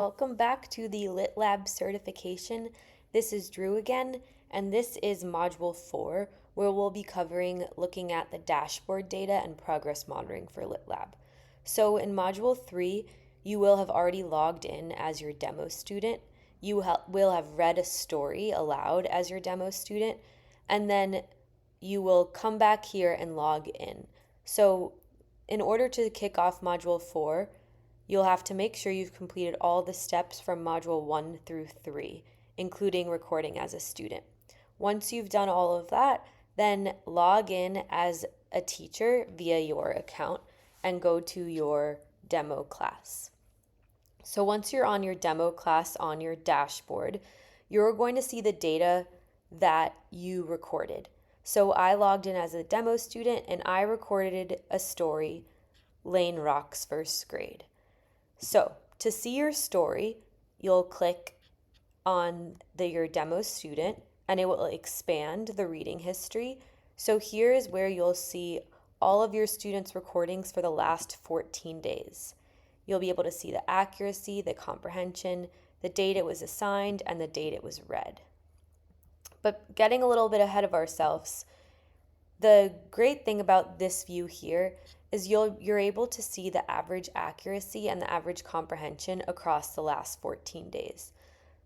Welcome back to the LitLab certification. This is Drew again, and this is Module 4, where we'll be looking at the dashboard data and progress monitoring for LitLab. So in Module 3, you will have already logged in as your demo student. You will have read a story aloud as your demo student, and then you will come back here and log in. So in order to kick off Module 4, you'll have to make sure you've completed all the steps from Module 1 through 3, including recording as a student. Once you've done all of that, then log in as a teacher via your account and go to your demo class. So once you're on your demo class on your dashboard, you're going to see the data that you recorded. So I logged in as a demo student and I recorded a story, Lane Rock's first grade. So to see your story, you'll click on your demo student and it will expand the reading history. So here is where you'll see all of your students' recordings for the last 14 days. You'll be able to see the accuracy, the comprehension, the date it was assigned, and the date it was read. But getting a little bit ahead of ourselves, the great thing about this view here is you're able to see the average accuracy and the average comprehension across the last 14 days.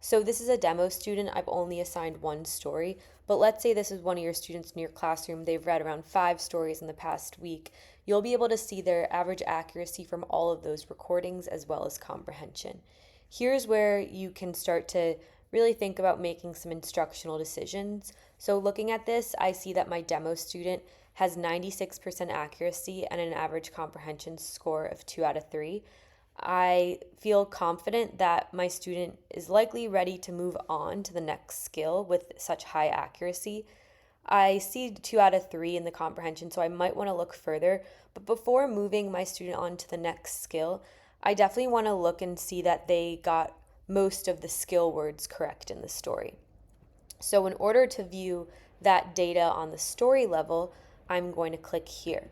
So this is a demo student. I've only assigned one story, but let's say this is one of your students in your classroom. They've read around 5 stories in the past week. You'll be able to see their average accuracy from all of those recordings as well as comprehension. Here's where you can start to really think about making some instructional decisions. So looking at this, I see that my demo student has 96% accuracy and an average comprehension score of 2 out of 3. I feel confident that my student is likely ready to move on to the next skill with such high accuracy. I see 2 out of 3 in the comprehension, so I might want to look further. But before moving my student on to the next skill, I definitely want to look and see that they got most of the skill words correct in the story. So in order to view that data on the story level, I'm going to click here.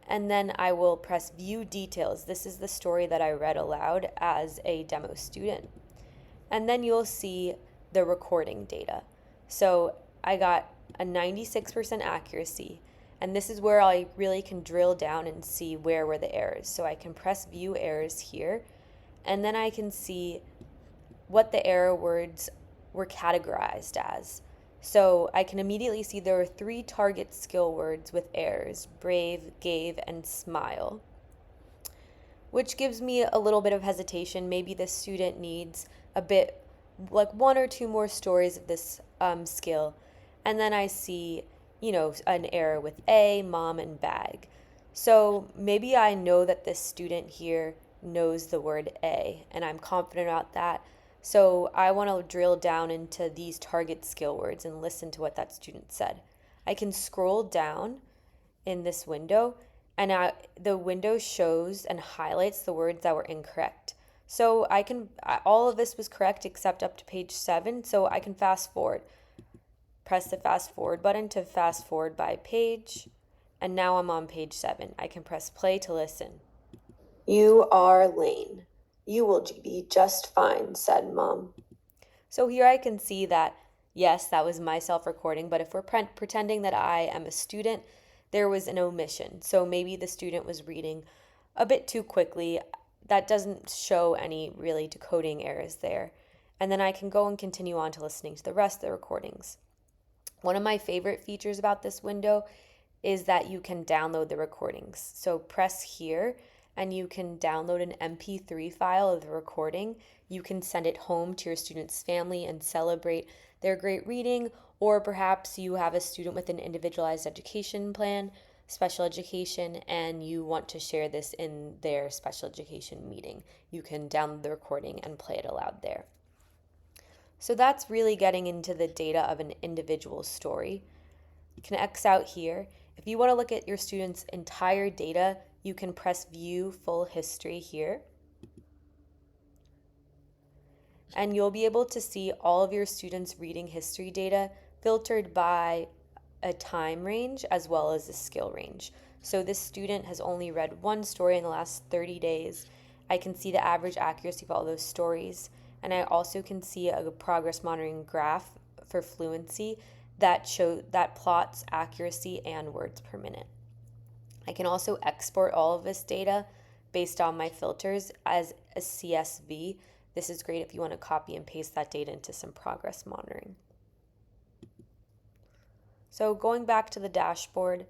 And then I will press View Details. This is the story that I read aloud as a demo student. And then you'll see the recording data. So I got a 96% accuracy, and this is where I really can drill down and see where were the errors. So I can press View Errors here, and then I can see what the error words were categorized as. So I can immediately see there were 3 target skill words with errors: brave, gave, and smile, which gives me a little bit of hesitation. Maybe the student needs a bit, like 1 or 2 more stories of this skill. And then I see, an error with A, mom, and bag. So maybe I know that this student here knows the word A, and I'm confident about that. So I want to drill down into these target skill words and listen to what that student said. I can scroll down in this window, and the window shows and highlights the words that were incorrect. So all of this was correct except up to page 7, so I can fast forward. Press the fast forward button to fast forward by page, and now I'm on page 7. I can press play to listen. "You are Lane. You will be just fine," said Mom. So here I can see that, yes, that was my self-recording, but if we're pretending that I am a student, there was an omission. So maybe the student was reading a bit too quickly. That doesn't show any really decoding errors there. And then I can go and continue on to listening to the rest of the recordings. One of my favorite features about this window is that you can download the recordings. So press here and you can download an MP3 file of the recording. You can send it home to your student's family and celebrate their great reading, or perhaps you have a student with an individualized education plan, special education, and you want to share this in their special education meeting. You can download the recording and play it aloud there. So that's really getting into the data of an individual story. You can X out here. If you want to look at your student's entire data, you can press View Full History here. And you'll be able to see all of your students' reading history data filtered by a time range as well as a skill range. So this student has only read 1 story in the last 30 days, I can see the average accuracy of all those stories, and I also can see a progress monitoring graph for fluency that plots accuracy and words per minute. I can also export all of this data based on my filters as a CSV. This is great if you want to copy and paste that data into some progress monitoring. So going back to the dashboard,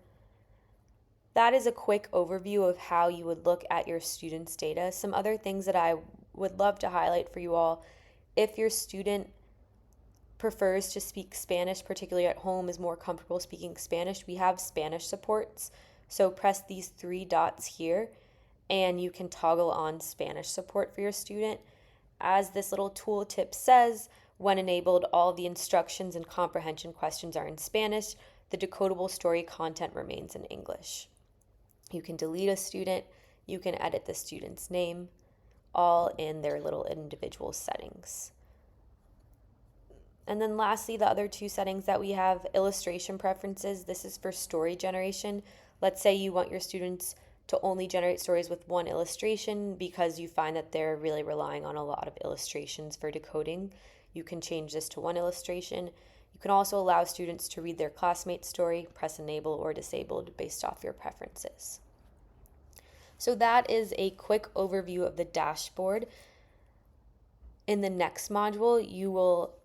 that is a quick overview of how you would look at your students' data. Some other things that I would love to highlight for you all: if your student prefers to speak Spanish, particularly at home, is more comfortable speaking Spanish, we have Spanish supports. So press these 3 dots here and you can toggle on Spanish support for your student. As this little tooltip says, when enabled, all the instructions and comprehension questions are in Spanish. The decodable story content remains in English. You can delete a student, you can edit the student's name, all in their little individual settings. And then lastly, the other 2 settings that we have: illustration preferences. This is for story generation. Let's say you want your students to only generate stories with 1 illustration because you find that they're really relying on a lot of illustrations for decoding. You can change this to 1 illustration. You can also allow students to read their classmate's story, press enable or disabled based off your preferences. So that is a quick overview of the dashboard. In the next module, you will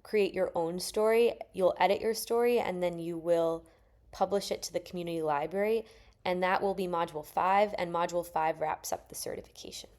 create your own story, you'll edit your story, and then you will publish it to the community library, and that will be Module 5, and Module 5 wraps up the certification.